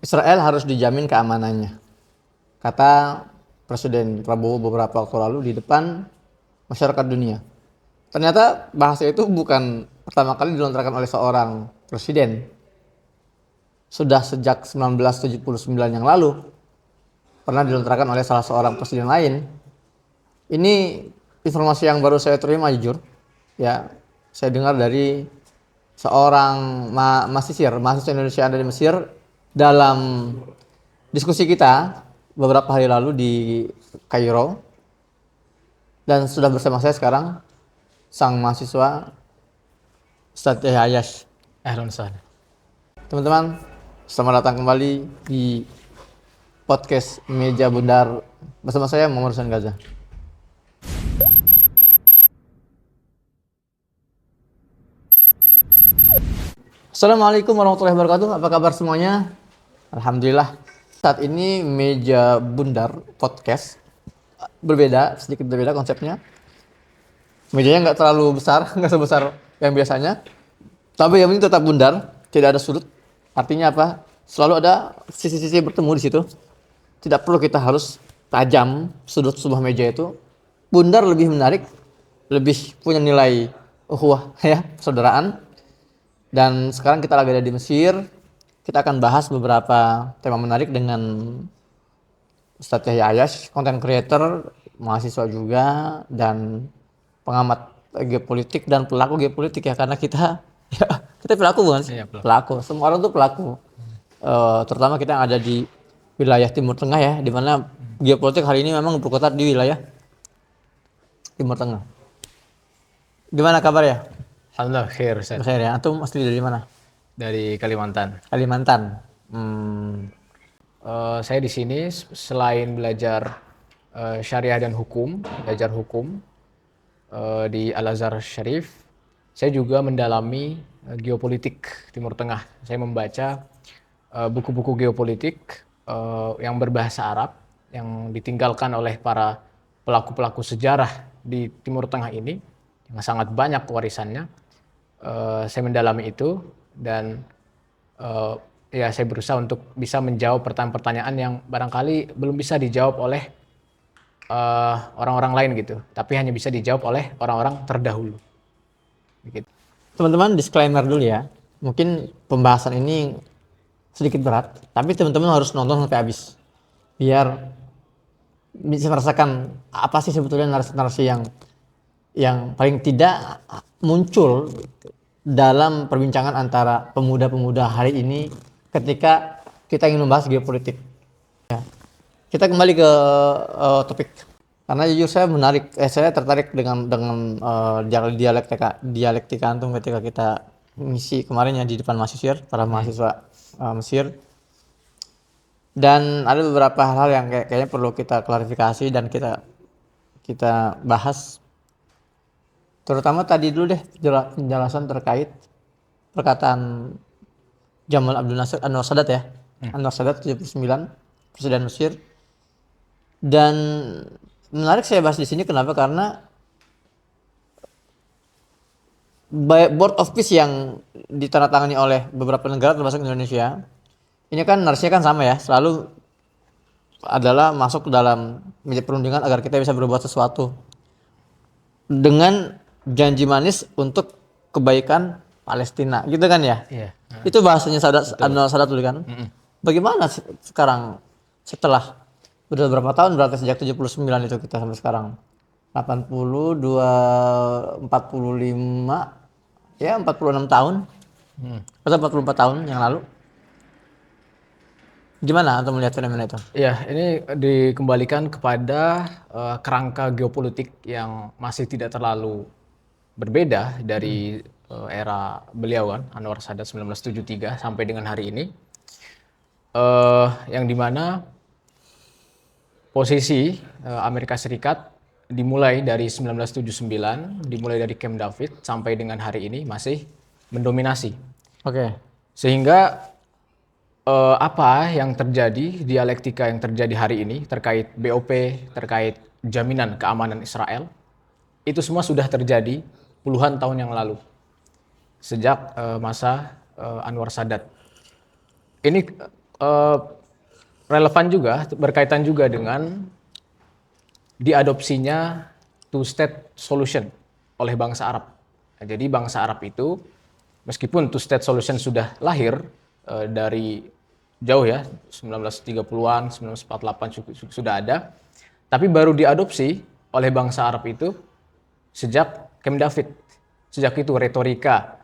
Israel harus dijamin keamanannya, kata Presiden Prabowo beberapa waktu lalu di depan masyarakat dunia. Ternyata bahasa itu bukan pertama kali dilontarkan oleh seorang presiden. Sudah sejak 1979 yang lalu pernah dilontarkan oleh salah seorang presiden lain. Ini informasi yang baru saya terima jujur. Ya, saya dengar dari seorang mahasiswa Indonesia yang ada di Mesir dalam diskusi kita beberapa hari lalu di Kairo, dan sudah bersama saya sekarang sang mahasiswa Ustadz Yahya Ayash. Ahlan sahlan. Teman-teman, selamat datang kembali di podcast Meja Bundar bersama saya Muhammad Hussein Gaza. Assalamualaikum warahmatullahi wabarakatuh. Apa kabar semuanya? Alhamdulillah. Saat ini Meja Bundar podcast sedikit berbeda konsepnya. Mejanya nggak terlalu besar, nggak sebesar yang biasanya. Tapi yang penting tetap bundar, tidak ada sudut. Artinya apa? Selalu ada sisi-sisi bertemu di situ. Tidak perlu kita harus tajam sudut sebuah meja itu. Bundar lebih menarik, lebih punya nilai ukhuwah ya, persaudaraan. Dan sekarang kita lagi ada di Mesir. Kita akan bahas beberapa tema menarik dengan Ustadz Yahya Ayash, content creator, mahasiswa juga, dan pengamat geopolitik dan pelaku geopolitik ya, karena kita kita pelaku bukan sih? Iya, Pelaku. Semua orang tuh pelaku. Terutama kita yang ada di wilayah Timur Tengah ya, di mana geopolitik hari ini memang berkutat di wilayah Timur Tengah. Gimana kabar ya? Alhamdulillah khair Ustaz. Khair ya. Antum asli dari mana? Dari Kalimantan. Kalimantan. Saya di sini selain belajar syariah dan hukum, belajar hukum di Al-Azhar Syarif, saya juga mendalami geopolitik Timur Tengah. Saya membaca buku-buku geopolitik yang berbahasa Arab yang ditinggalkan oleh para pelaku-pelaku sejarah di Timur Tengah ini yang sangat banyak warisannya. Saya mendalami itu dan ya saya berusaha untuk bisa menjawab pertanyaan-pertanyaan yang barangkali belum bisa dijawab oleh orang-orang lain gitu, tapi hanya bisa dijawab oleh orang-orang terdahulu. Begitu. Teman-teman, disclaimer dulu ya. Mungkin pembahasan ini sedikit berat, tapi teman-teman harus nonton sampai habis. Biar bisa merasakan apa sih sebetulnya narasi-narasi yang paling tidak muncul dalam perbincangan antara pemuda-pemuda hari ini ketika kita ingin membahas geopolitik. Ya. Kita kembali ke topik, karena jujur saya tertarik dengan dialektika antum ketika kita misi kemarin ya di depan para mahasiswa Mesir. Dan ada beberapa hal-hal yang kayaknya perlu kita klarifikasi dan kita bahas. Terutama tadi dulu deh penjelasan terkait perkataan Jamal Abdel Nasser Anwar Sadat ya. Anwar Sadat 79, Presiden Mesir. Dan menarik saya bahas di sini kenapa? Karena Board of Peace yang ditandatangani oleh beberapa negara termasuk Indonesia, ini kan narasinya kan sama ya, selalu adalah masuk ke dalam meja perundingan agar kita bisa berbuat sesuatu dengan janji manis untuk kebaikan Palestina, gitu kan ya? Iya. Itu bahasanya Anwar Sadat dulu kan? Bagaimana sekarang setelah udah berapa tahun, berarti sejak 79 itu kita sampai sekarang 80, 2, 45 ya, 46 tahun atau 44 tahun yang lalu. Gimana atau melihat fenomena itu? Ya, ini dikembalikan kepada kerangka geopolitik yang masih tidak terlalu berbeda dari era beliau kan, Anwar Sadat 1973 sampai dengan hari ini. Yang dimana posisi Amerika Serikat dimulai dari 1979, dimulai dari Camp David sampai dengan hari ini masih mendominasi. Oke. Sehingga apa yang terjadi, dialektika yang terjadi hari ini terkait BOP, terkait jaminan keamanan Israel, itu semua sudah terjadi puluhan tahun yang lalu, sejak masa Anwar Sadat. Ini eh, relevan juga, berkaitan juga dengan diadopsinya two-state solution oleh bangsa Arab. Nah, jadi bangsa Arab itu meskipun two-state solution sudah lahir dari jauh ya, 1930-an, 1948 sudah ada, tapi baru diadopsi oleh bangsa Arab itu sejak Camp David. Sejak itu retorika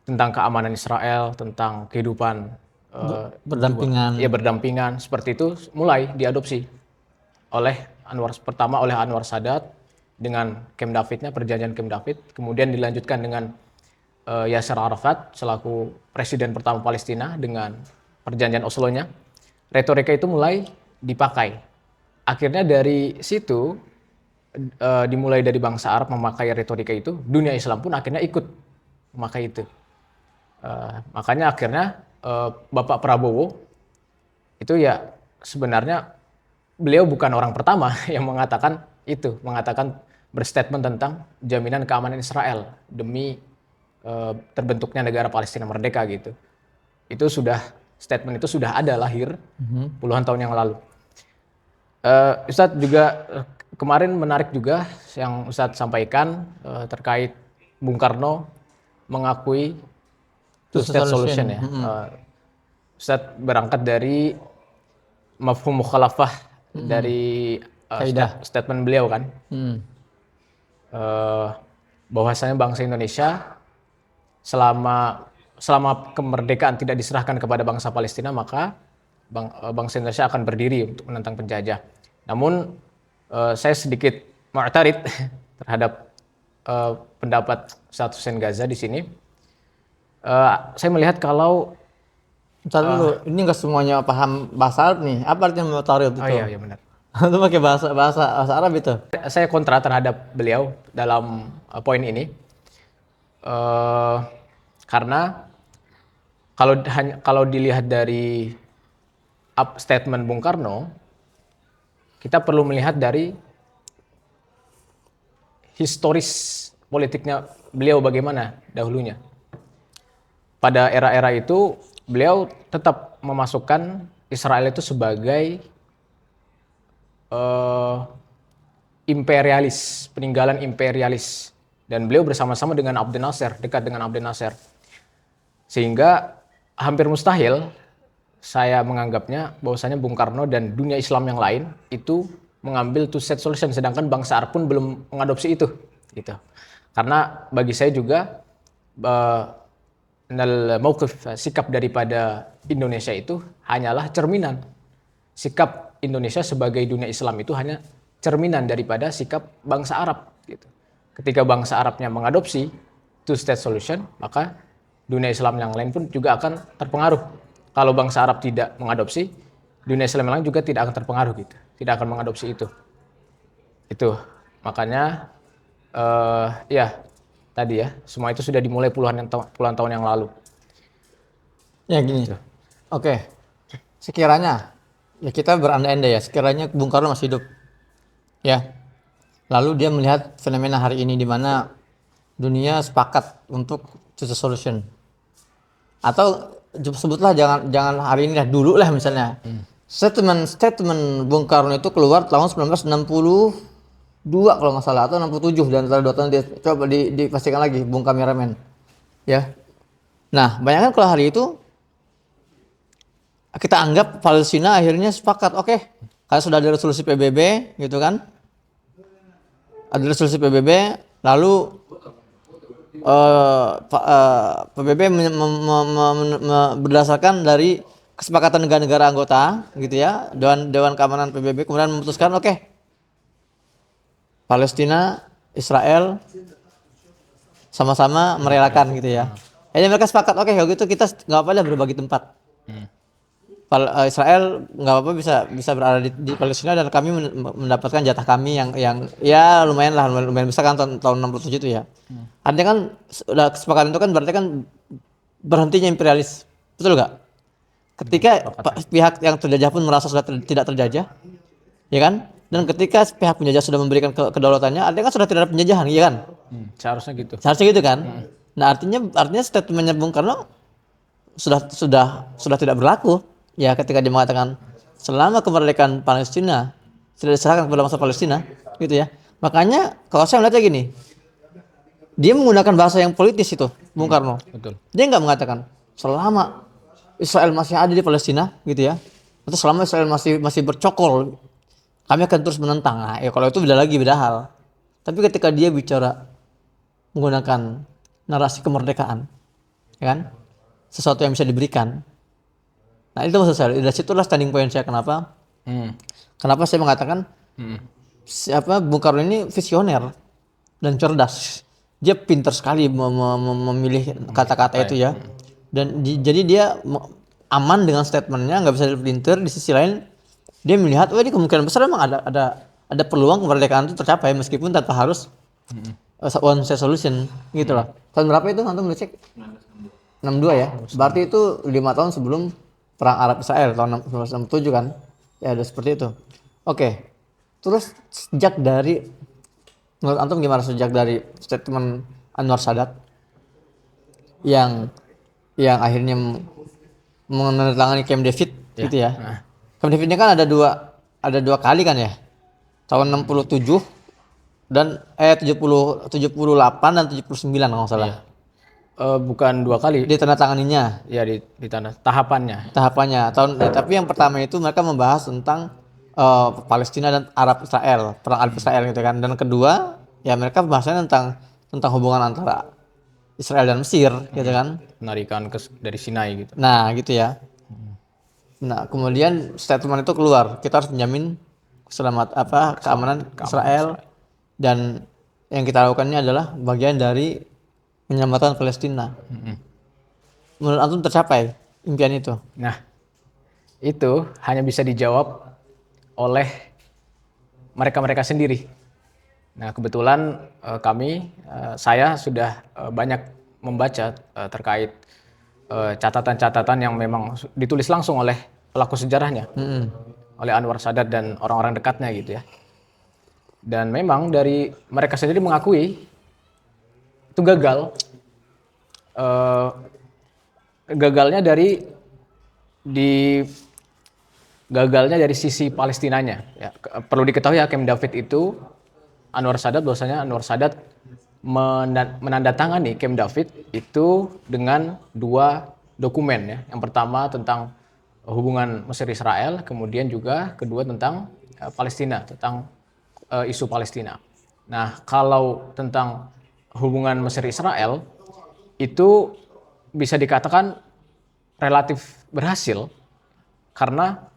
tentang keamanan Israel, tentang kehidupan Berdampingan. ya berdampingan seperti itu mulai diadopsi oleh oleh Anwar Sadat dengan Camp Davidnya, perjanjian Camp David, kemudian dilanjutkan dengan Yasser Arafat selaku presiden pertama Palestina dengan perjanjian Oslo-nya. Retorika itu mulai dipakai. Akhirnya dari situ dimulai dari bangsa Arab memakai retorika itu, dunia Islam pun akhirnya ikut memakai itu. Makanya akhirnya Bapak Prabowo itu ya sebenarnya beliau bukan orang pertama yang mengatakan berstatement tentang jaminan keamanan Israel demi terbentuknya negara Palestina merdeka gitu. Statement itu sudah ada lahir puluhan tahun yang lalu. Ustadz juga kemarin menarik juga yang Ustadz sampaikan terkait Bung Karno mengakui two-state solution ya. Ustadz berangkat dari mafhum mukhalafah dari statement beliau kan. Bahwasanya bangsa Indonesia selama kemerdekaan tidak diserahkan kepada bangsa Palestina, maka bangsa Indonesia akan berdiri untuk menentang penjajah. Namun saya sedikit mu'tarid terhadap pendapat Ustadz Hussein Gaza di sini. Saya melihat kalau Bentar dulu, ini nggak semuanya paham bahasa Arab nih. Apa artinya mu'tarid itu? iya benar. Itu pakai bahasa Arab itu. Saya kontra terhadap beliau dalam poin ini. Karena kalau dilihat dari statement Bung Karno, kita perlu melihat dari historis politiknya beliau bagaimana dahulunya. Pada era-era itu beliau tetap memasukkan Israel itu sebagai imperialis, peninggalan imperialis. Dan beliau bersama-sama dengan Abdel Nasser, dekat dengan Abdel Nasser. Sehingga hampir mustahil saya menganggapnya bahwasanya Bung Karno dan dunia Islam yang lain itu mengambil two-state solution, sedangkan bangsa Arab pun belum mengadopsi itu. Gitu. Karena bagi saya juga sikap daripada Indonesia itu hanyalah cerminan. Sikap Indonesia sebagai dunia Islam itu hanya cerminan daripada sikap bangsa Arab. Gitu. Ketika bangsa Arabnya mengadopsi two-state solution, maka dunia Islam yang lain pun juga akan terpengaruh. Kalau bangsa Arab tidak mengadopsi, dunia Islam yang lain juga tidak akan terpengaruh gitu. Tidak akan mengadopsi itu. Itu. Makanya tadi ya, semua itu sudah dimulai puluhan tahun yang lalu. Ya gini. Gitu. Oke. Sekiranya ya kita berandai-andai ya, sekiranya Bung Karno masih hidup. Ya. Lalu dia melihat fenomena hari ini di mana dunia sepakat untuk two-state solution. Atau sebutlah jangan hari ini lah, dulu lah misalnya. Statement Bung Karno itu keluar tahun 1962 kalau nggak salah, atau 67, dan antara 2 tahun dia coba dipastikan lagi Bung Kameramen. Ya. Nah, bayangkan kalau hari itu kita anggap Palestina akhirnya sepakat, oke, karena sudah ada resolusi PBB gitu kan. Ada resolusi PBB, lalu PBB berdasarkan dari kesepakatan negara-negara anggota gitu ya, Dewan Keamanan PBB kemudian memutuskan oke, Palestina, Israel sama-sama merelakan gitu ya. Jadi mereka sepakat oke, kalau gitu kita nggak apa-apa berbagi tempat. Israel nggak apa-apa bisa berada di Palestina dan kami mendapatkan jatah kami yang ya lumayan besar kan tahun 67 itu ya. Artinya kan udah kesepakatan itu kan berarti kan berhentinya imperialis, betul nggak? Ketika pihak yang terjajah pun merasa sudah tidak terjajah, ya kan? Dan ketika pihak penjajah sudah memberikan kedaulatannya, artinya kan sudah tidak ada penjajahan, ya kan? Seharusnya gitu. Seharusnya gitu kan? Nah artinya statementnya Bung Karno sudah tidak berlaku. Ya ketika dia mengatakan selama kemerdekaan Palestina sudah diserahkan kepada bangsa Palestina, gitu ya. Makanya kalau saya melihatnya gini, dia menggunakan bahasa yang politis itu, Bung Karno. Betul. Dia nggak mengatakan selama Israel masih ada di Palestina, gitu ya, atau selama Israel masih bercokol, kami akan terus menentang. Nah, ya kalau itu beda hal. Tapi ketika dia bicara menggunakan narasi kemerdekaan, ya kan, sesuatu yang bisa diberikan. Nah itu maksud saya. Dari situlah standing point saya kenapa saya mengatakan Bung Karno ini visioner dan cerdas. Dia pintar sekali memilih kata-kata itu ya. Dan jadi dia aman dengan statementnya, nggak bisa dipelintir. Di sisi lain dia melihat, ini kemungkinan besar memang ada peluang kemerdekaan itu tercapai meskipun tanpa harus one state solution gitu lah. Tahun berapa itu antum ngecek? 62 ya. Berarti itu 5 tahun sebelum perang Arab Israel tahun 1967 kan? Ya udah seperti itu. Oke. Terus sejak dari menurut antum gimana sejak dari statement Anwar Sadat yang akhirnya menandatangani Camp David gitu ya. Camp David ini kan ada dua kali kan ya. Tahun 67 dan 78 dan 79 kalau nggak salah. Bukan 2 kali. Ditandatanganinya. Ya di tanah tahapannya. Tapi yang pertama itu mereka membahas tentang Palestina dan Arab Israel, perang Arab Israel gitu kan. Dan kedua, ya mereka bahasanya tentang hubungan antara Israel dan Mesir gitu kan. Penarikan dari Sinai gitu. Nah, gitu ya. Nah, kemudian statement itu keluar, kita harus menjamin keamanan Israel dan yang kita lakukannya adalah bagian dari menyelamatkan Palestina. Menurut antum tercapai impian itu? Nah, itu hanya bisa dijawab oleh mereka-mereka sendiri. Nah, kebetulan saya sudah banyak membaca terkait catatan-catatan yang memang ditulis langsung oleh pelaku sejarahnya, oleh Anwar Sadat dan orang-orang dekatnya gitu ya. Dan memang dari mereka sendiri mengakui itu gagal. Gagalnya dari sisi Palestinanya. Ya, perlu diketahui ya, Camp David itu Anwar Sadat menandatangani Camp David itu dengan 2 dokumen ya. Yang pertama tentang hubungan Mesir Israel, kemudian juga kedua tentang Palestina, tentang isu Palestina. Nah, kalau tentang hubungan Mesir Israel itu bisa dikatakan relatif berhasil karena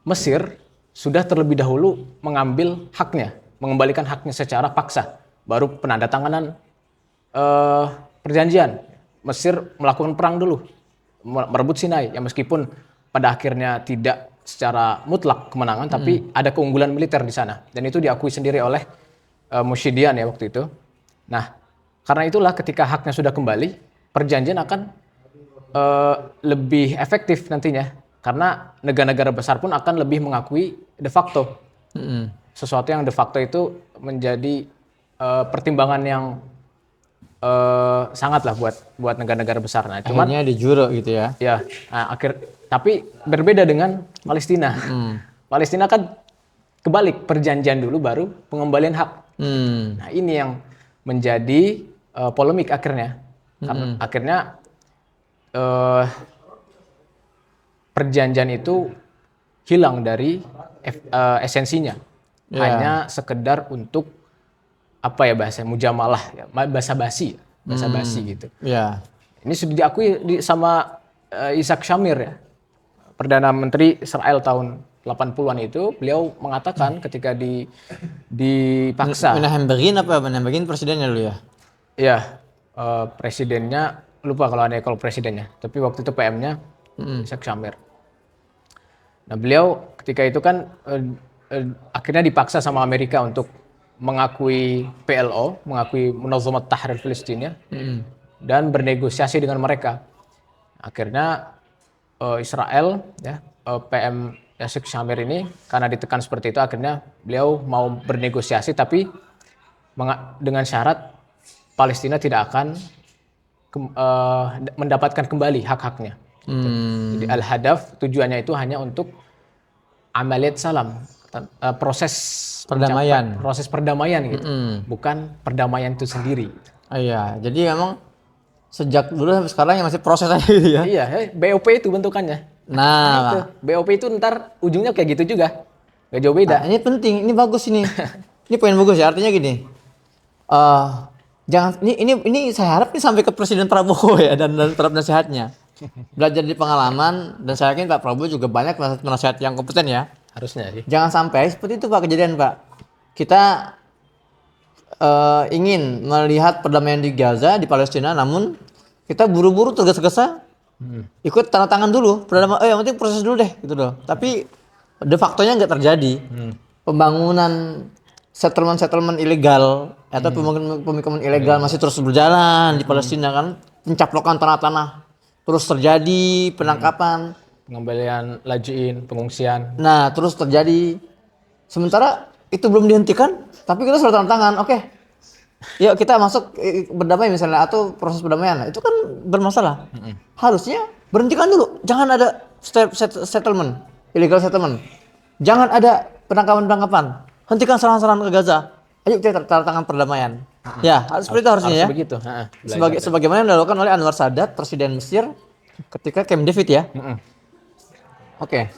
Mesir sudah terlebih dahulu mengembalikan haknya secara paksa. Baru penandatanganan perjanjian. Mesir melakukan perang dulu, merebut Sinai. Ya meskipun pada akhirnya tidak secara mutlak kemenangan, tapi ada keunggulan militer di sana. Dan itu diakui sendiri oleh Mushidian ya waktu itu. Nah, karena itulah ketika haknya sudah kembali, perjanjian akan lebih efektif nantinya. Karena negara-negara besar pun akan lebih mengakui de facto. Sesuatu yang de facto itu menjadi pertimbangan yang sangat lah buat negara-negara besar. Nah, Akhirnya di juro gitu ya. Ya, nah, tapi berbeda dengan Palestina. Palestina kan kebalik, perjanjian dulu baru pengembalian hak. Nah, ini yang menjadi polemik akhirnya. Karena akhirnya perjanjian itu hilang dari esensinya. Hanya sekedar untuk bahasa mujamalah, ya, basa-basi gitu. Yeah. Ini sudah diakui sama Yitzhak Shamir ya, Perdana Menteri Israel tahun 80-an itu, beliau mengatakan ketika dipaksa. Menahem Begin presidennya dulu ya? Iya, presidennya lupa kalau presidennya, tapi waktu itu PM-nya Yitzhak Shamir. Nah, beliau ketika itu kan akhirnya dipaksa sama Amerika untuk mengakui PLO, mengakui Munazamat Tahrir Palestina, dan bernegosiasi dengan mereka. Akhirnya Israel, ya, PM Yitzhak Shamir ini karena ditekan seperti itu, akhirnya beliau mau bernegosiasi, tapi dengan syarat Palestina tidak akan mendapatkan kembali hak-haknya. Jadi al-hadaf tujuannya itu hanya untuk amaliyat salam, proses Perdamaian. proses perdamaian gitu, bukan perdamaian itu sendiri. Iya, jadi memang sejak dulu sampai sekarang yang masih proses aja gitu ya. Iya, BOP itu bentukannya. Nah itu, Nah, BOP itu ntar ujungnya kayak gitu juga, gak jauh beda. ini penting, ini bagus ini. Ini poin bagus ya, artinya gini. Jangan ini saya harap ini sampai ke Presiden Prabowo ya dan nasihatnya. Belajar dari pengalaman dan saya yakin Pak Prabowo juga banyak nasihat yang kompeten ya. Harusnya sih. Jangan sampai seperti itu Pak kejadian Pak. Kita ingin melihat perdamaian di Gaza, di Palestina, namun kita buru-buru tergesa-gesa ikut tanda tangan dulu, yang penting proses dulu deh gitu loh. Tapi de factonya nggak terjadi. Pembangunan settlement ilegal atau pemukiman ilegal masih terus berjalan di Palestina kan, pencaplokan tanah-tanah terus terjadi, penangkapan. Pengembalian lajuin, pengungsian. Nah, terus terjadi. Sementara itu belum dihentikan, tapi kita sudah tanda tangan. Oke. Yuk kita masuk berdamai misalnya atau proses perdamaian. Itu kan bermasalah. Harusnya berhentikan dulu. Jangan ada settlement, illegal settlement. Jangan ada penangkapan-penangkapan. Hentikan serangan-serangan ke Gaza. Ayo kita tanda tangan perdamaian. Ya, seperti itu harusnya ya. Begitu. Sebagaimana yang dilakukan oleh Anwar Sadat, Presiden Mesir ketika Camp David ya. Oke.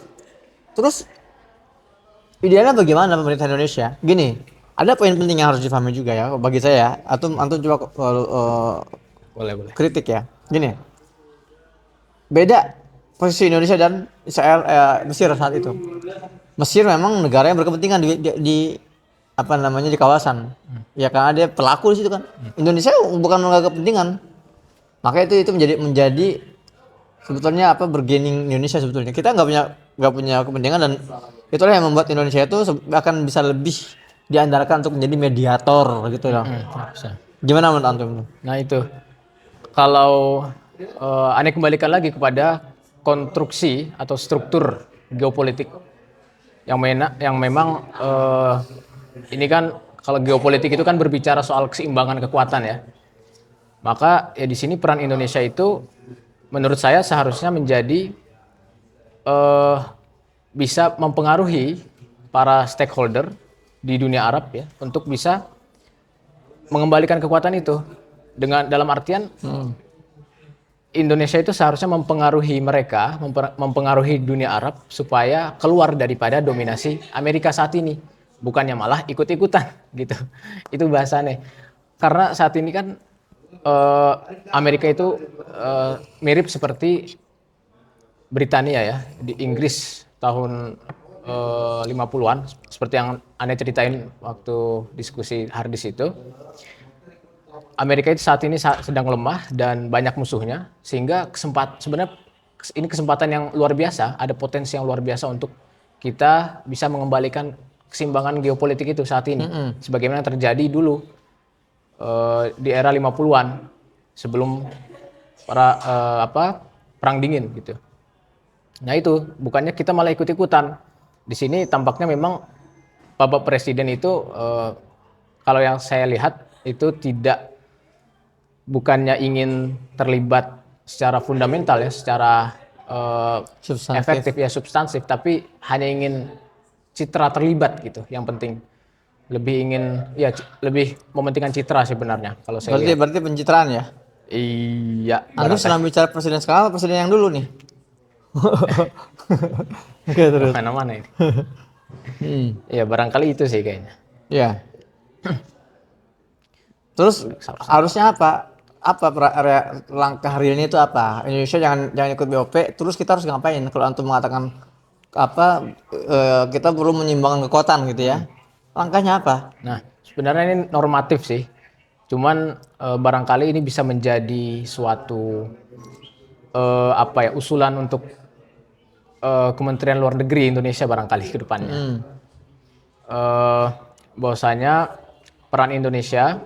Terus idealnya bagaimana pemerintah Indonesia? Gini, ada poin penting yang harus dipahami juga ya bagi saya. Antum coba Boleh. kritik ya. Gini. Beda posisi Indonesia dan Israel Mesir saat itu. Mesir memang negara yang berkepentingan di apa namanya di kawasan. Ya karena dia pelaku di situ kan. Indonesia bukan negara kepentingan. Maka itu menjadi sebetulnya bergaining Indonesia sebetulnya. Kita nggak punya kepentingan dan itulah yang membuat Indonesia itu akan bisa lebih diandalkan untuk menjadi mediator gitu loh. Gimana menurut antum? Nah itu, kalau Ane kembalikan lagi kepada konstruksi atau struktur geopolitik yang memang ini kan kalau geopolitik itu kan berbicara soal keseimbangan kekuatan ya. Maka ya di sini peran Indonesia itu menurut saya seharusnya menjadi bisa mempengaruhi para stakeholder di dunia Arab ya untuk bisa mengembalikan kekuatan itu dengan dalam artian Indonesia itu seharusnya mempengaruhi mereka, mempengaruhi dunia Arab supaya keluar daripada dominasi Amerika saat ini, bukannya malah ikut-ikutan gitu. Itu bahasanya. Karena saat ini kan Amerika itu mirip seperti Britania ya di Inggris tahun 50-an seperti yang Anda ceritain waktu diskusi harddisk itu. Amerika itu saat ini sedang lemah dan banyak musuhnya sehingga sebenarnya ini kesempatan yang luar biasa, ada potensi yang luar biasa untuk kita bisa mengembalikan keseimbangan geopolitik itu saat ini sebagaimana terjadi dulu di era 50-an sebelum perang dingin gitu. Nah itu bukannya kita malah ikut-ikutan. Di sini tampaknya memang Bapak Presiden itu kalau yang saya lihat itu bukannya ingin terlibat secara fundamental ya, secara efektif ya substansif, tapi hanya ingin citra terlibat gitu. Yang penting lebih mementingkan citra sebenarnya kalau saya lihat. Berarti pencitraan ya? Iya. Anda sedang bicara presiden sekarang atau presiden yang dulu nih? Oke, terus. Mana-mana ini. Ya barangkali itu sih kayaknya. Ya. Terus harusnya apa? Langkah realnya itu apa? Indonesia jangan ikut BOP. Terus kita harus ngapain? Kalau antum mengatakan kita perlu menyeimbangkan kekuatan gitu ya. Langkahnya apa? Nah, sebenarnya ini normatif sih. Cuman barangkali ini bisa menjadi suatu usulan untuk Kementerian Luar Negeri Indonesia barangkali ke depannya. Bahwasanya peran Indonesia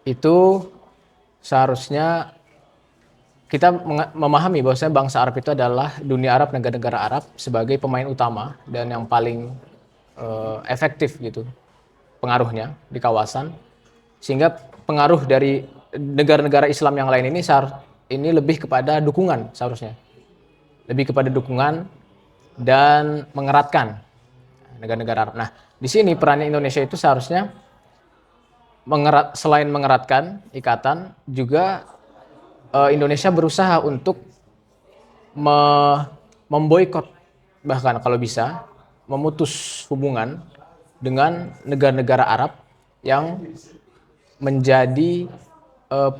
itu seharusnya kita memahami bahwasanya bangsa Arab itu adalah dunia Arab, negara-negara Arab sebagai pemain utama dan yang paling efektif gitu pengaruhnya di kawasan, sehingga pengaruh dari negara-negara Islam yang lain ini ini lebih kepada dukungan seharusnya. Lebih kepada dukungan dan mengeratkan negara-negara Arab. Nah, di sini perannya Indonesia itu seharusnya selain mengeratkan ikatan, juga Indonesia berusaha untuk memboikot, bahkan kalau bisa memutus hubungan dengan negara-negara Arab yang menjadi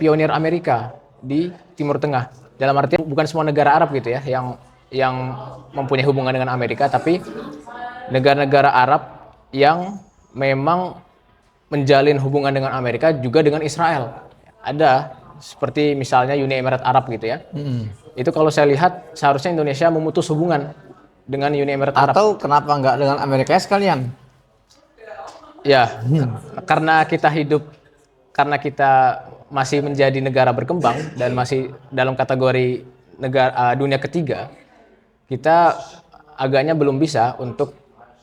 pionir Amerika di Timur Tengah. Dalam arti bukan semua negara Arab gitu ya yang mempunyai hubungan dengan Amerika, tapi negara-negara Arab yang memang menjalin hubungan dengan Amerika juga dengan Israel. Ada seperti misalnya Uni Emirat Arab gitu ya. Itu kalau saya lihat seharusnya Indonesia memutus hubungan dengan Uni Emirat Arab. Atau kenapa nggak dengan Amerika sekalian? Ya, karena kita masih menjadi negara berkembang dan masih dalam kategori negara dunia ketiga, kita agaknya belum bisa untuk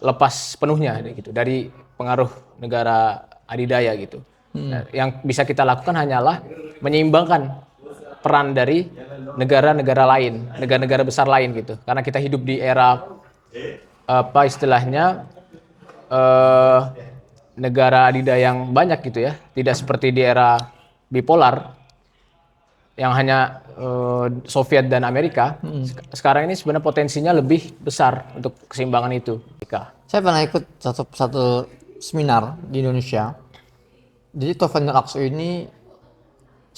lepas penuhnya gitu dari pengaruh negara adidaya gitu. Nah, yang bisa kita lakukan hanyalah menyeimbangkan peran dari negara-negara lain, negara-negara besar lain gitu. Karena kita hidup di era apa istilahnya negara adidaya yang banyak gitu ya, tidak seperti di era bipolar yang hanya Soviet dan Amerika. Sekarang ini sebenarnya potensinya lebih besar untuk keseimbangan itu. Saya pernah ikut satu seminar di Indonesia. Jadi Taufan Al-Aqsa ini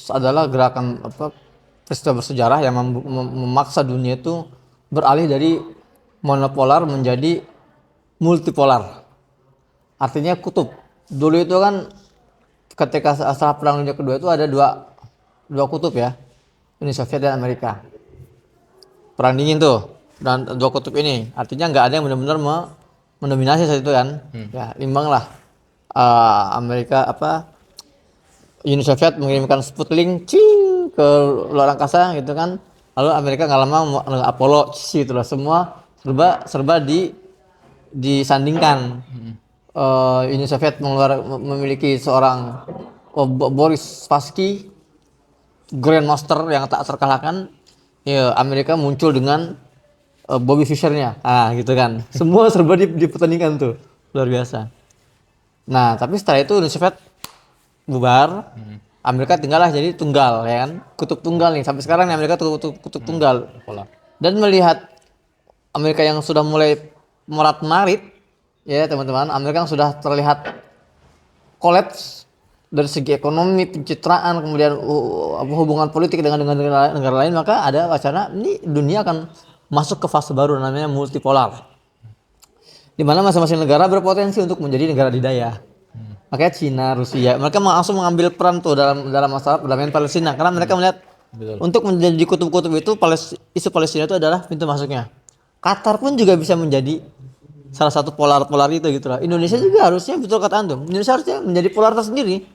adalah gerakan peristiwa bersejarah yang memaksa dunia itu beralih dari monopolar menjadi multipolar. Artinya kutub. Dulu itu kan ketika setelah Perang Dunia Kedua itu ada dua kutub ya, Uni Soviet dan Amerika. Perang dingin tuh, dan dua kutub ini artinya nggak ada yang benar-benar mendominasi saat itu kan. Ya imbang lah. Amerika Uni Soviet mengirimkan Sputnik ke luar angkasa gitu kan. Lalu Amerika nggak lama Apollo gitu lah, semua serba disandingkan. Uni Soviet memiliki seorang Boris Spassky, Grandmaster yang tak terkalahkan. Ya, Amerika muncul dengan Bobby Fischer-nya, gitu kan. Semua serba dipertandingkan tuh, luar biasa. Nah, tapi setelah itu Uni Soviet bubar, Amerika tinggallah jadi tunggal, ya kan, kutub tunggal nih. Sampai sekarang nih Amerika kutub tunggal. Dan melihat Amerika yang sudah mulai morat-marit, ya teman-teman, Amerika yang sudah terlihat kolaps dari segi ekonomi, pencitraan, kemudian hubungan politik dengan negara lain, maka ada wacana ini dunia akan masuk ke fase baru namanya multipolar, di mana masing-masing negara berpotensi untuk menjadi negara adidaya. Makanya Cina, Rusia, mereka langsung mengambil peran tuh dalam masalah perdamaian Palestina, karena mereka melihat untuk menjadi kutub-kutub itu isu Palestina itu adalah pintu masuknya. Qatar pun juga bisa menjadi salah satu polar itu gitu lah. Indonesia juga harusnya, betul kata antum, Indonesia harusnya menjadi polar tersendiri.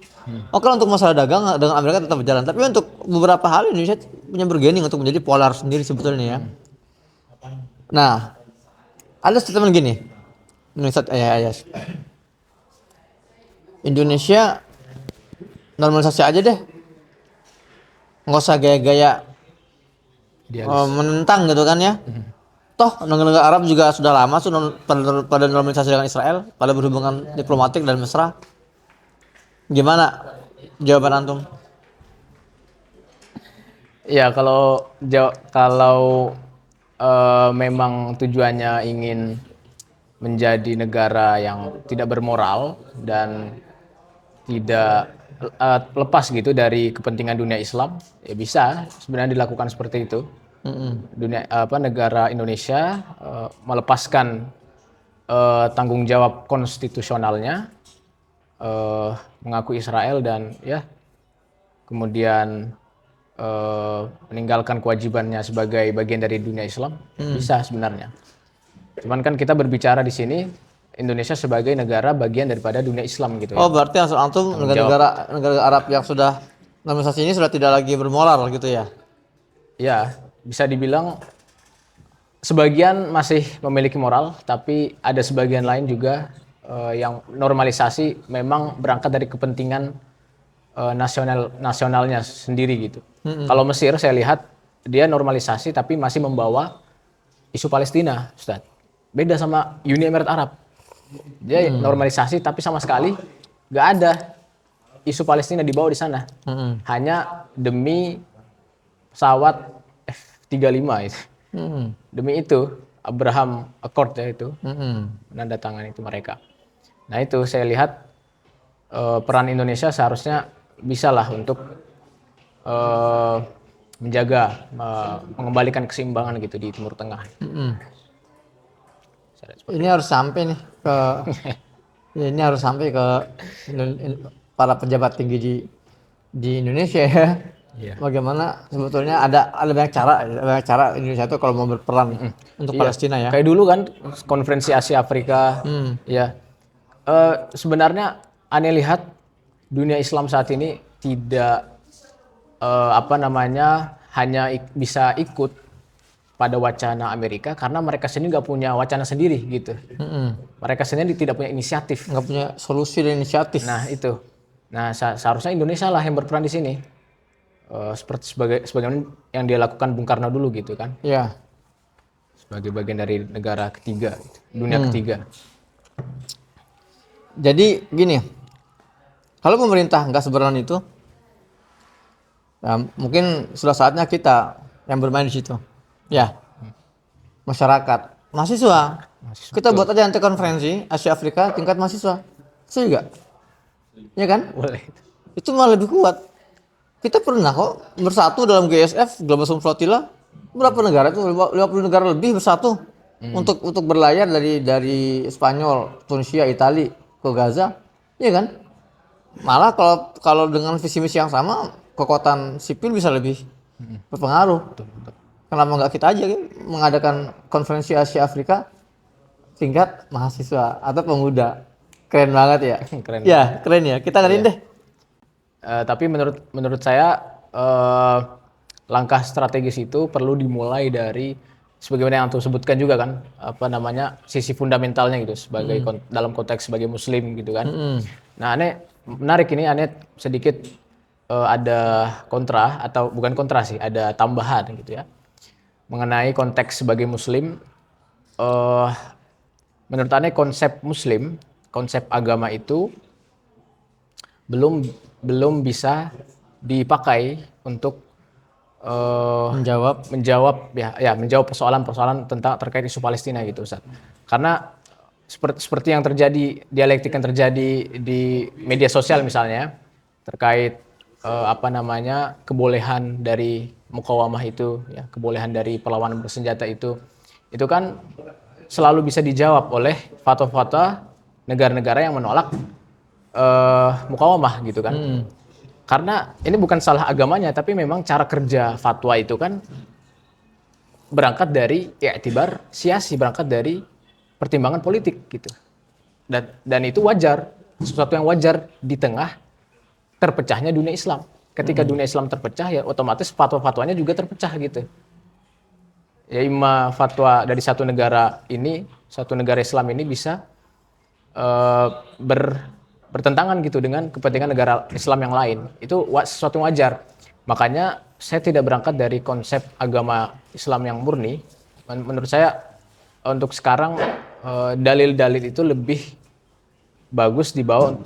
Oke, untuk masalah dagang dengan Amerika tetap berjalan, tapi untuk beberapa hal Indonesia punya bergening untuk menjadi polar sendiri sebetulnya ya. Nah, ada statement gini, Indonesia normalisasi aja deh, nggak usah gaya-gaya menentang gitu kan ya. Toh negara Arab juga sudah lama pada normalisasi dengan Israel, pada berhubungan diplomatik dan mesra. Gimana jawaban antum? Ya kalau memang tujuannya ingin menjadi negara yang tidak bermoral dan tidak lepas gitu dari kepentingan dunia Islam, ya bisa sebenarnya dilakukan seperti itu. Negara Indonesia melepaskan tanggung jawab konstitusionalnya, mengakui Israel dan ya kemudian meninggalkan kewajibannya sebagai bagian dari dunia Islam, bisa sebenarnya. Cuman kan kita berbicara di sini Indonesia sebagai negara bagian daripada dunia Islam gitu ya. Oh, berarti antum negara Arab yang sudah normalisasi ini sudah tidak lagi bermoral gitu ya? Ya, bisa dibilang sebagian masih memiliki moral, tapi ada sebagian lain juga yang normalisasi memang berangkat dari kepentingan nasionalnya sendiri gitu. Kalau Mesir saya lihat dia normalisasi tapi masih membawa isu Palestina, Ustaz. Beda sama Uni Emirat Arab. Dia normalisasi tapi sama sekali nggak ada isu Palestina dibawa di sana. Hanya demi pesawat F-35 itu. Demi itu Abraham Accord ya itu menandatangani itu mereka. Nah itu saya lihat peran Indonesia seharusnya bisalah untuk menjaga, mengembalikan keseimbangan gitu di Timur Tengah. Ini harus sampai nih ke ini harus sampai ke para pejabat tinggi di Indonesia ya. Iya. Bagaimana sebetulnya ada banyak cara Indonesia itu kalau mau berperan untuk Iya. Palestina ya. Kayak dulu kan konferensi Asia Afrika, ya. Sebenarnya aneh lihat dunia Islam saat ini tidak hanya bisa ikut pada wacana Amerika karena mereka sendiri nggak punya wacana sendiri gitu. Mereka sendiri tidak punya inisiatif. Nggak punya solusi dan inisiatif. Nah itu. Nah seharusnya Indonesia lah yang berperan di sini. Seperti sebagaimana yang dia lakukan Bung Karno dulu gitu kan. Iya. Sebagai bagian dari negara ketiga, gitu. Dunia ketiga. Jadi gini, kalau pemerintah nggak seberani itu, ya mungkin sudah saatnya kita yang bermain di situ. Ya, masyarakat, mahasiswa. Kita buat aja nanti konferensi Asia Afrika tingkat mahasiswa. Setuju nggak? Ya kan? Boleh. Itu malah lebih kuat. Kita pernah kok bersatu dalam GSF, Global Sun Flotilla. Berapa negara itu? 50 negara lebih bersatu untuk berlayar dari Spanyol, Tunisia, Italia ke Gaza. Iya kan? Malah kalau dengan visi misi yang sama, kekuatan sipil bisa lebih berpengaruh. Kenapa nggak kita aja kan mengadakan konferensi Asia Afrika tingkat mahasiswa atau pemuda? Keren banget ya. Keren. Ya, keren ya. Kita ngadain deh. Tapi menurut saya langkah strategis itu perlu dimulai dari sebagaimana yang antum sebutkan juga kan sisi fundamentalnya gitu sebagai dalam konteks sebagai muslim gitu kan. Nah, aneh menarik ini sedikit ada kontra atau bukan kontra sih, ada tambahan gitu ya. Mengenai konteks sebagai muslim menurut aneh konsep muslim, konsep agama itu belum bisa dipakai untuk menjawab persoalan-persoalan terkait isu Palestina gitu Ustaz. Karena seperti yang terjadi, dialektik yang terjadi di media sosial misalnya terkait kebolehan dari mukawamah itu ya, kebolehan dari perlawanan bersenjata itu kan selalu bisa dijawab oleh fatwa-fatwa negara-negara yang menolak mukawamah gitu kan. Karena ini bukan salah agamanya, tapi memang cara kerja fatwa itu kan berangkat dari i'tibar siasi, berangkat dari pertimbangan politik gitu. Dan itu wajar, sesuatu yang wajar di tengah terpecahnya dunia Islam. Ketika dunia Islam terpecah ya otomatis fatwa-fatwanya juga terpecah gitu. Ya imma fatwa dari satu negara Islam ini bisa bertentangan gitu dengan kepentingan negara Islam yang lain. Itu sesuatu yang wajar. Makanya saya tidak berangkat dari konsep agama Islam yang murni. Menurut saya untuk sekarang dalil-dalil itu lebih bagus dibawa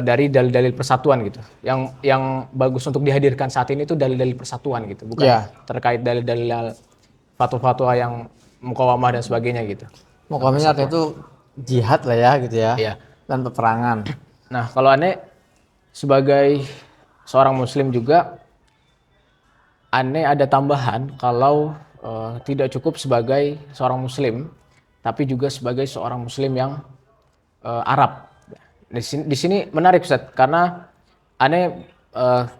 dari dalil-dalil persatuan gitu. Yang bagus untuk dihadirkan saat ini itu dalil-dalil persatuan gitu, bukan terkait dalil-dalil fatwa-fatwa yang mukawamah dan sebagainya gitu. Mukawamah itu jihad lah ya gitu ya. Iya. Dan peperangan. Nah, kalau aneh sebagai seorang muslim juga aneh ada tambahan kalau tidak cukup sebagai seorang muslim tapi juga sebagai seorang muslim yang Arab. Di sini menarik Ustaz karena aneh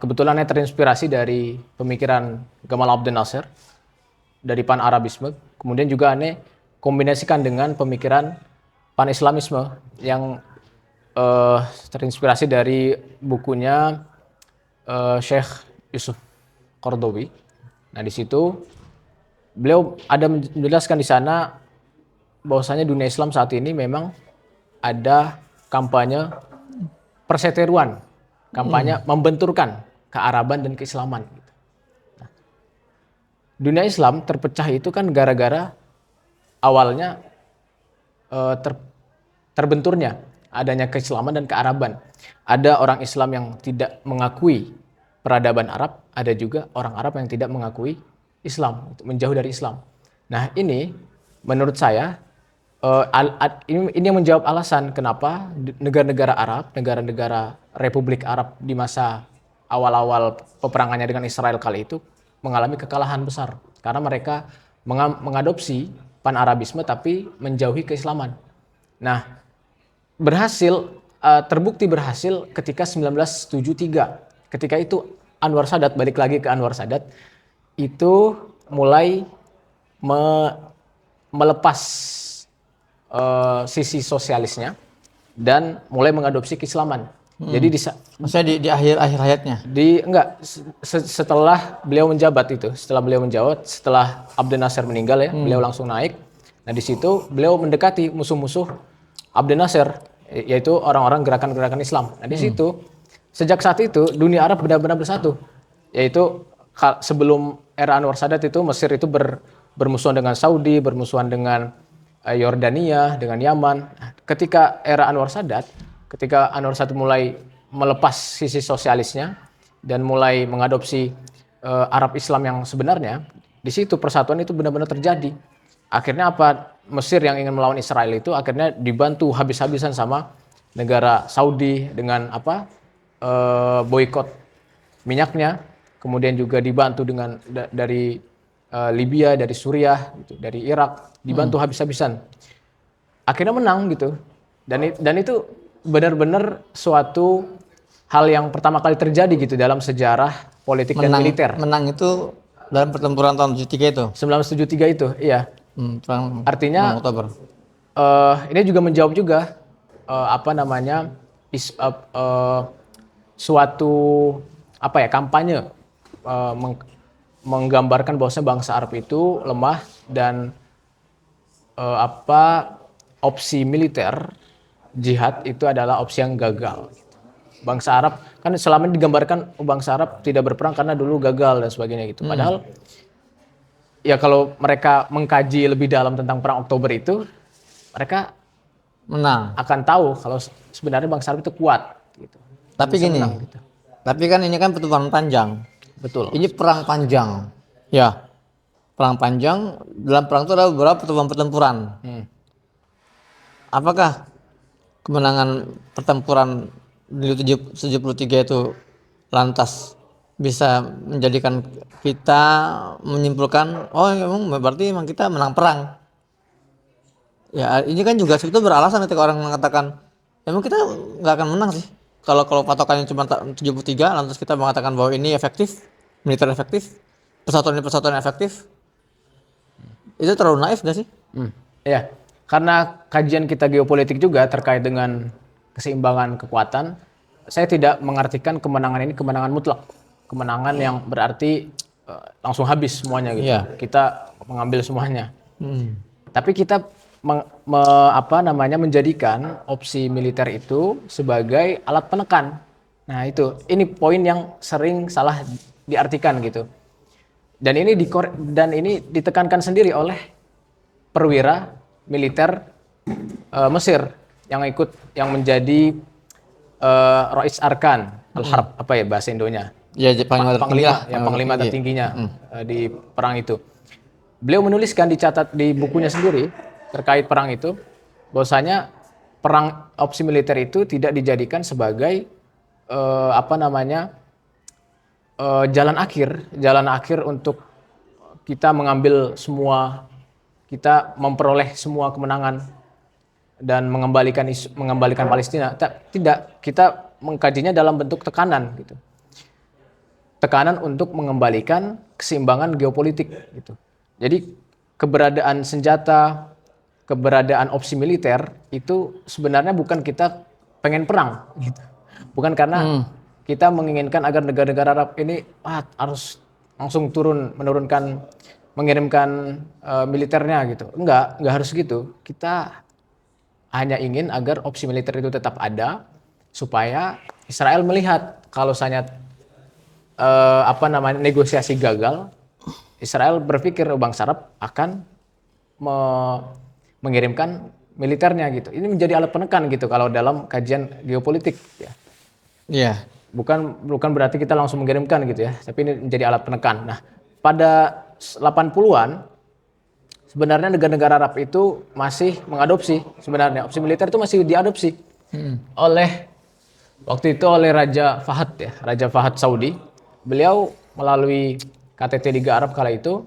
kebetulan aneh terinspirasi dari pemikiran Gamal Abdel Nasser dari Pan-Arabisme, kemudian juga aneh kombinasikan dengan pemikiran Pan-Islamisme yang terinspirasi dari bukunya Syekh Yusuf Qaradawi. Nah di situ beliau ada menjelaskan di sana bahwasanya dunia Islam saat ini memang ada kampanye perseteruan, kampanye membenturkan kearaban dan keislaman. Nah, dunia Islam terpecah itu kan gara-gara awalnya terbenturnya adanya keislaman dan kearaban. Ada orang Islam yang tidak mengakui peradaban Arab, ada juga orang Arab yang tidak mengakui Islam, menjauh dari Islam. Nah ini menurut saya ini yang menjawab alasan kenapa negara-negara Arab, negara-negara Republik Arab di masa awal-awal peperangannya dengan Israel kali itu mengalami kekalahan besar karena mereka mengadopsi pan-Arabisme tapi menjauhi keislaman. Nah, terbukti berhasil ketika 1973. Ketika itu Anwar Sadat, balik lagi ke Anwar Sadat, itu mulai melepas sisi sosialisnya dan mulai mengadopsi keislaman. Jadi maksudnya di akhir hayatnya. Setelah beliau menjabat itu, setelah Abdel Nasser meninggal ya, beliau langsung naik. Nah di situ beliau mendekati musuh-musuh Abdel Nasser, yaitu orang-orang gerakan-gerakan Islam. Nah di situ sejak saat itu dunia Arab benar-benar bersatu, yaitu sebelum era Anwar Sadat itu Mesir itu bermusuhan dengan Saudi, bermusuhan dengan Yordania, dengan Yaman. Nah, ketika era Anwar Sadat mulai melepas sisi sosialisnya dan mulai mengadopsi Arab Islam yang sebenarnya, di situ persatuan itu benar-benar terjadi. Akhirnya apa? Mesir yang ingin melawan Israel itu akhirnya dibantu habis-habisan sama negara Saudi dengan boikot minyaknya, kemudian juga dibantu dengan dari Libya, dari Suriah, gitu, dari Irak, dibantu habis-habisan. Akhirnya menang gitu. Dan itu benar-benar suatu hal yang pertama kali terjadi gitu dalam sejarah politik dan militer. Menang itu dalam pertempuran tahun 73 itu. 1973 itu, iya. Artinya Oktober. Ini juga menjawab juga suatu kampanye menggambarkan bahwasanya bangsa Arab itu lemah dan opsi militer jihad itu adalah opsi yang gagal. Bangsa Arab kan selama ini digambarkan bangsa Arab tidak berperang karena dulu gagal dan sebagainya gitu. Padahal ya kalau mereka mengkaji lebih dalam tentang perang Oktober itu, mereka akan tahu kalau sebenarnya bangsa Arab itu kuat gitu. Tapi gini, gitu. Tapi kan ini kan pertempuran panjang. Betul. Ini perang panjang. Ya. Perang panjang, dalam perang itu ada beberapa pertempuran. Apakah kemenangan pertempuran di 73 itu lantas bisa menjadikan kita menyimpulkan berarti memang kita menang perang? Ya ini kan juga sebetulnya beralasan ketika orang mengatakan emang kita nggak akan menang sih kalau patokannya cuma 73, lantas kita mengatakan bahwa ini efektif, militer efektif, persatuan efektif. Itu terlalu naif nggak sih? Ya, karena kajian kita geopolitik juga terkait dengan keseimbangan kekuatan, saya tidak mengartikan kemenangan ini kemenangan mutlak, kemenangan yang berarti langsung habis semuanya gitu. Yeah. Kita mengambil semuanya. Tapi kita menjadikan opsi militer itu sebagai alat penekan. Nah ini poin yang sering salah diartikan gitu. Dan ini ditekankan sendiri oleh perwira militer Mesir yang menjadi Rais Arkan Al-Harb, bahasa Indonya? Ya, panglima tertingginya di perang itu. Beliau menuliskan, dicatat di bukunya sendiri terkait perang itu, bahwasanya perang opsi militer itu tidak dijadikan sebagai jalan akhir untuk kita memperoleh semua kemenangan dan mengembalikan Palestina. Tidak, kita mengkajinya dalam bentuk tekanan gitu. Tekanan untuk mengembalikan keseimbangan geopolitik gitu. Jadi keberadaan senjata, keberadaan opsi militer itu sebenarnya bukan kita pengen perang gitu. Bukan karena kita menginginkan agar negara-negara Arab ini harus langsung mengirimkan militernya gitu. Enggak harus gitu. Kita hanya ingin agar opsi militer itu tetap ada, supaya Israel melihat kalau misalnya negosiasi gagal, Israel berpikir bangsa Arab akan mengirimkan militernya gitu. Ini menjadi alat penekan gitu kalau dalam kajian geopolitik ya. Iya. Bukan berarti kita langsung mengirimkan gitu ya, tapi ini menjadi alat penekan. Nah, pada 80-an sebenarnya negara-negara Arab itu masih mengadopsi, sebenarnya opsi militer itu masih diadopsi oleh waktu itu oleh Raja Fahad ya, Raja Fahad Saudi. Beliau melalui KTT Liga Arab kala itu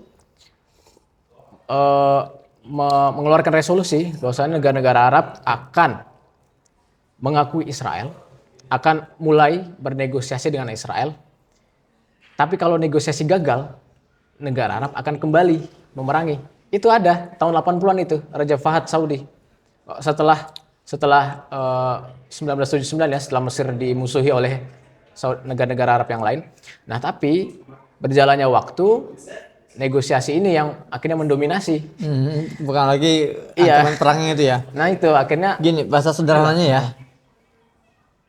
mengeluarkan resolusi bahwasanya negara-negara Arab akan mengakui Israel, akan mulai bernegosiasi dengan Israel. Tapi kalau negosiasi gagal, negara Arab akan kembali memerangi. Itu ada tahun 80-an itu, Raja Fahad Saudi. Setelah 1979 ya, setelah Mesir dimusuhi oleh negara-negara Arab yang lain. Nah, tapi berjalannya waktu, negosiasi ini yang akhirnya mendominasi. Bukan lagi ancaman perangnya itu ya. Nah, itu akhirnya Gini, bahasa sederhananya ya.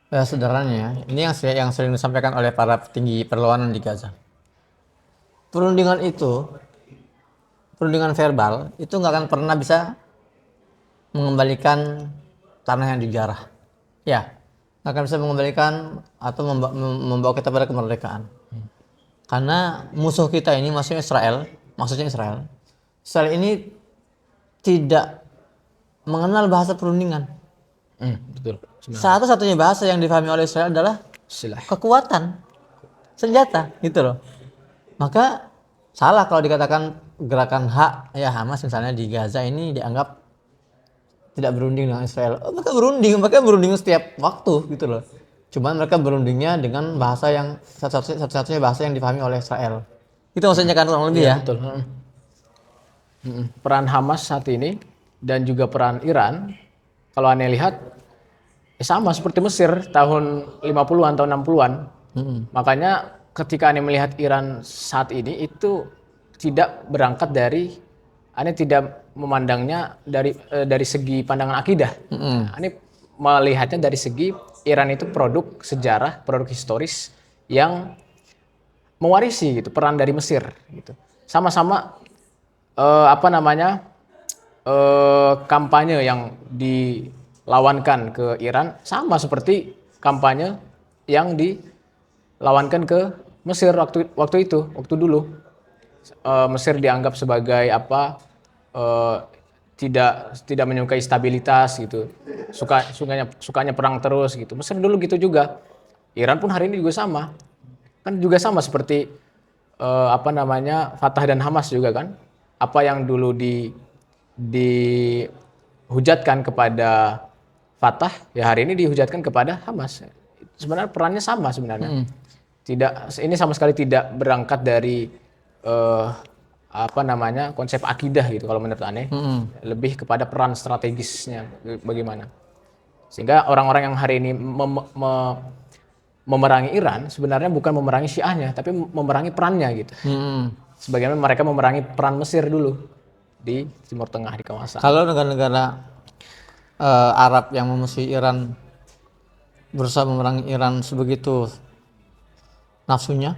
Bahasa sederhananya, ini yang sering disampaikan oleh para petinggi perlawanan di Gaza. Perundingan verbal itu nggak akan pernah bisa mengembalikan tanah yang dijarah. Ya, nggak akan bisa mengembalikan atau membawa kita pada kemerdekaan. Karena musuh kita ini, maksudnya Israel ini tidak mengenal bahasa perundingan. betul. Satu-satunya bahasa yang difahami oleh Israel adalah kekuatan, senjata, gitu loh. Maka salah kalau dikatakan gerakan hak ya Hamas misalnya di Gaza ini dianggap tidak berunding dengan Israel. Mereka berunding setiap waktu gitu loh. Cuman mereka berundingnya dengan bahasa yang satu-satunya bahasa yang difahami oleh Israel. Itu maksudnya kan kurang lebih ya. Betul. Peran Hamas saat ini dan juga peran Iran, kalau Anda lihat sama seperti Mesir tahun 50-an, tahun 60-an. Makanya ketika Anda melihat Iran saat ini itu tidak berangkat dari, Anda tidak memandangnya dari segi pandangan akidah. Anda melihatnya dari segi Iran itu produk sejarah, produk historis yang mewarisi gitu peran dari Mesir gitu. Sama-sama kampanye yang dilawankan ke Iran sama seperti kampanye yang dilawankan ke Mesir waktu dulu. Mesir dianggap sebagai tidak menyukai stabilitas gitu, sukanya perang terus gitu. Mesir dulu gitu juga. Iran pun hari ini juga sama, kan juga sama seperti Fatah dan Hamas juga kan. Apa yang dulu dihujatkan kepada Fatah, ya hari ini dihujatkan kepada Hamas. Sebenarnya perannya sama sebenarnya. Ini sama sekali tidak berangkat dari konsep akidah gitu kalau menurut aneh. Lebih kepada peran strategisnya bagaimana. Sehingga orang-orang yang hari ini memerangi Iran sebenarnya bukan memerangi Syiahnya, tapi memerangi perannya gitu. Sebagaimana mereka memerangi peran Mesir dulu di Timur Tengah, di kawasan. Kalau negara-negara Arab yang memusuhi Iran berusaha memerangi Iran sebegitu nafsunya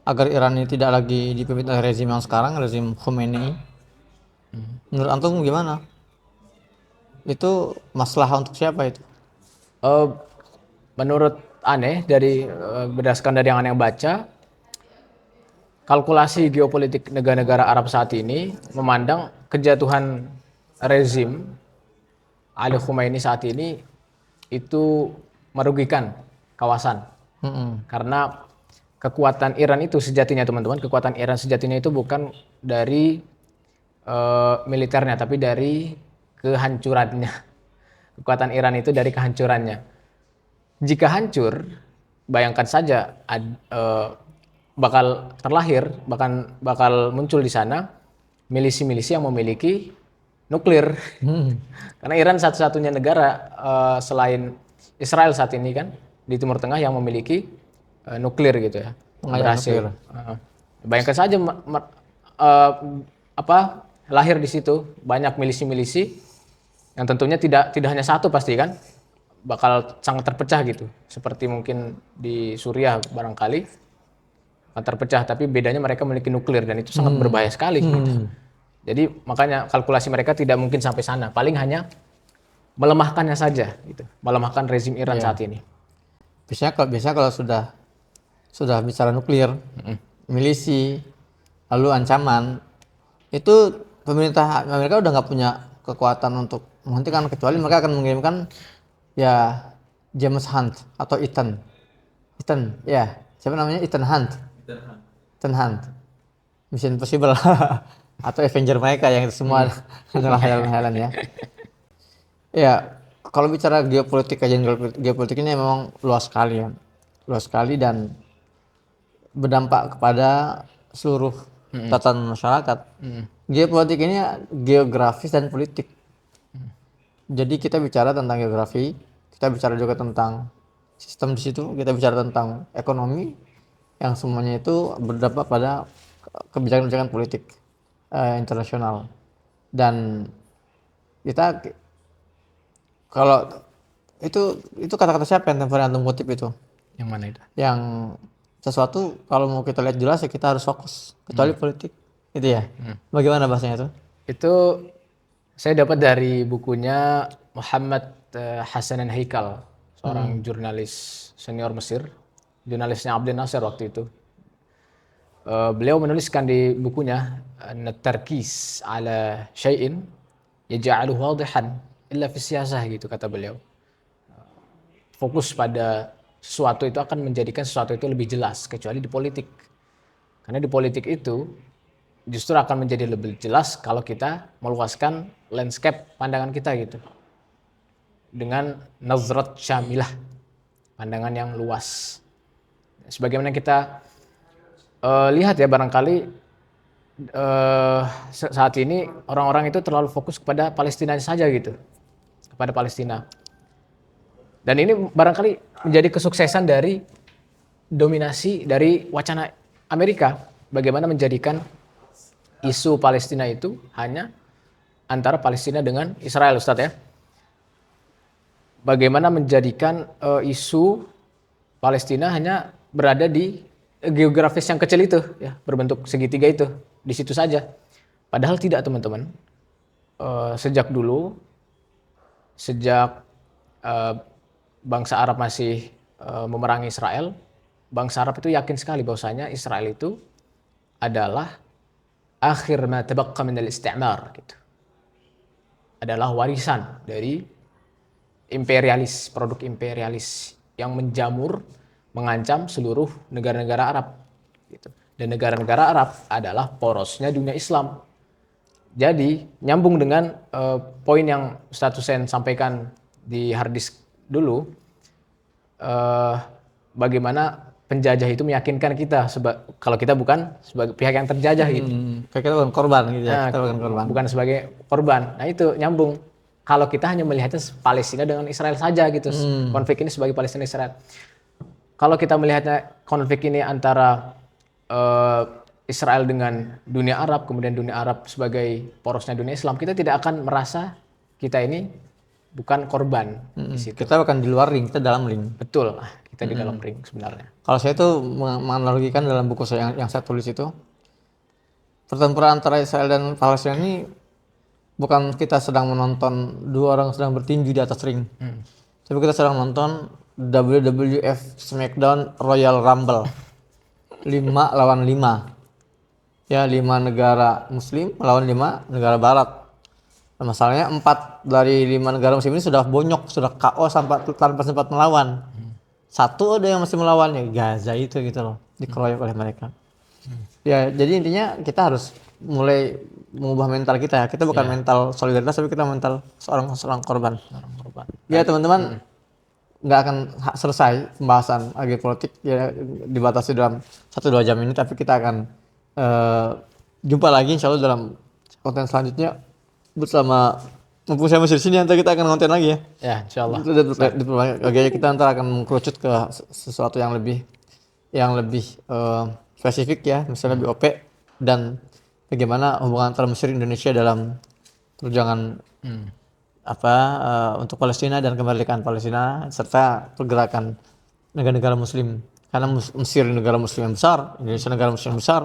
agar Iran ini tidak lagi dipimpin oleh rezim yang sekarang, rezim Khomeini, menurut antum gimana? Itu masalah untuk siapa itu? Menurut aneh berdasarkan dari yang aneh baca, kalkulasi geopolitik negara-negara Arab saat ini memandang kejatuhan rezim Ali Khomeini saat ini itu merugikan kawasan. Karena kekuatan Iran itu sejatinya teman-teman, kekuatan Iran sejatinya itu bukan dari militernya, tapi dari kehancurannya. Kekuatan Iran itu dari kehancurannya. Jika hancur, bayangkan saja bakal terlahir, bakal muncul di sana milisi-milisi yang memiliki nuklir. Karena Iran satu-satunya negara selain Israel saat ini kan di Timur Tengah yang memiliki nuklir gitu ya. Berhasil. Bayangkan saja lahir di situ banyak milisi-milisi yang tentunya tidak hanya satu pasti kan. bakal sangat terpecah gitu. Seperti mungkin di Suriah barangkali akan terpecah, tapi bedanya mereka memiliki nuklir dan itu sangat berbahaya sekali gitu. Jadi makanya kalkulasi mereka tidak mungkin sampai sana, paling hanya melemahkannya saja gitu, melemahkan rezim Iran Iya. saat ini. Biasanya kalau sudah bicara nuklir, milisi, lalu ancaman, itu pemerintah Amerika udah nggak punya kekuatan untuk menghentikan, kecuali mereka akan mengirimkan ya James Hunt atau Ethan ya, siapa namanya, Ethan Hunt, Mission Impossible atau Avenger mereka yang itu semua adalah hayalan-hayalan ya. Ya, kalau bicara geopolitik, kajian geopolitik ini memang luas sekali ya, luas sekali dan berdampak kepada seluruh tatanan masyarakat. Geopolitik ini geografis dan politik. Jadi kita bicara tentang geografi, kita bicara juga tentang sistem di situ, kita bicara tentang ekonomi, yang semuanya itu berdampak pada kebijakan-kebijakan politik internasional. Dan kita kalau itu kata-kata siapa yang temporary antum kutip itu? Yang mana itu? Yang sesuatu kalau mau kita lihat jelas ya kita harus fokus, kecuali politik, itu ya. Bagaimana bahasanya itu? Itu saya dapat dari bukunya Muhammad Hasanan Haikal, seorang jurnalis senior Mesir, jurnalisnya Abdel Nasser waktu itu. Beliau menuliskan di bukunya, "At-tarkis ala syai'in yaj'aluhu wadihan illa fi siyasah," gitu kata beliau. Fokus pada sesuatu itu akan menjadikan sesuatu itu lebih jelas, kecuali di politik. Karena di politik itu justru akan menjadi lebih jelas kalau kita meluaskan landscape pandangan kita gitu. Dengan nazrat syamilah, pandangan yang luas. Sebagaimana kita lihat ya, barangkali saat ini orang-orang itu terlalu fokus kepada Palestina saja gitu. Kepada Palestina. Dan ini barangkali menjadi kesuksesan dari dominasi dari wacana Amerika. Bagaimana menjadikan isu Palestina itu hanya antara Palestina dengan Israel, Ustadz ya. Bagaimana menjadikan isu Palestina hanya berada di geografis yang kecil itu, ya, berbentuk segitiga itu, di situ saja. Padahal tidak, teman-teman. Sejak dulu, sejak bangsa Arab masih memerangi Israel, bangsa Arab itu yakin sekali bahwasanya Israel itu adalah akhir ma tabaqqa min al-istimar gitu. Adalah warisan dari imperialis, produk imperialis yang menjamur, mengancam seluruh negara-negara Arab gitu. Dan negara-negara Arab adalah porosnya dunia Islam. Jadi nyambung dengan poin yang Ustadz Hussein sampaikan di harddisk dulu, bagaimana penjajah itu meyakinkan kita kalau kita bukan sebagai pihak yang terjajah gitu. Kayak kita bukan korban gitu ya, Nah, kita bukan korban. bukan sebagai korban. Nah itu nyambung. Kalau kita hanya melihatnya Palestina dengan Israel saja gitu, konflik ini sebagai Palestina Israel. Kalau kita melihatnya konflik ini antara Israel dengan dunia Arab, kemudian dunia Arab sebagai porosnya dunia Islam, kita tidak akan merasa kita ini bukan korban di situ. Kita bukan di luar ring, kita dalam ring. Betul, kita di dalam ring sebenarnya. Kalau saya tuh menganalogikan dalam buku saya yang saya tulis itu, pertempuran antara Israel dan Palestina ini bukan kita sedang menonton dua orang sedang bertinju di atas ring, tapi kita sedang menonton WWF Smackdown Royal Rumble 5 lawan 5. Ya, 5 negara Muslim melawan 5 negara Barat. Nah, masalahnya 4 dari 5 negara Muslim ini sudah bonyok, sudah KO sampai tanpa sempat melawan. Satu ada yang masih melawannya, Gaza itu gitu loh, dikeroyok oleh mereka. Ya, jadi intinya kita harus mulai mengubah mental kita. Kita bukan mental solidaritas, tapi kita mental seorang korban. Ya teman-teman, nggak akan selesai pembahasan geopolitik ya, dibatasi dalam 1-2 jam ini, tapi kita akan jumpa lagi insya Allah dalam konten selanjutnya bersama mumpung saya masih di sini, nanti kita akan konten lagi ya. Ya, insya Allah. Kita nanti akan mengkerucut ke sesuatu yang lebih spesifik ya, misalnya BOP dan bagaimana hubungan antara Mesir Indonesia dalam perjuangan untuk Palestina dan kemerdekaan Palestina serta pergerakan negara-negara Muslim. Karena Mesir negara Muslim yang besar, Indonesia negara Muslim yang besar.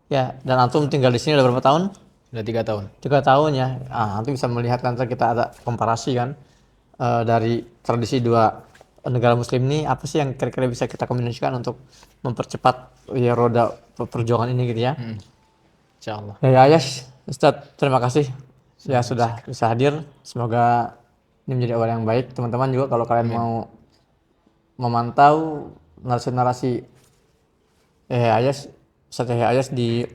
Ya, dan antum tinggal di sini udah berapa tahun? Sudah 3 tahun. 3 tahun ya. Nanti bisa melihat nanti kita ada komparasi kan dari tradisi dua negara Muslim ini apa sih yang kira-kira bisa kita kombinasikan untuk mempercepat ya roda perjuangan ini gitu ya. Insyaallah. Ya Ayas, Ustadz, terima kasih ya sudah bisa hadir. Semoga ini menjadi awal yang baik. Teman-teman juga kalau kalian mau memantau narasi-narasi Ayas, Ustadz Ayas di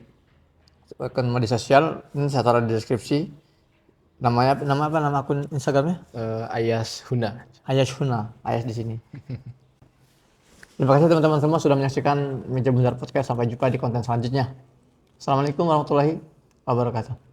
akun media sosial, ini saya taruh di deskripsi. Nama akun Instagramnya? Ayas Huna. Ayas Huna, Ayas di sini. Terima kasih teman-teman semua sudah menyaksikan Meja Bundar Podcast. Sampai jumpa di konten selanjutnya. Assalamualaikum warahmatullahi wabarakatuh.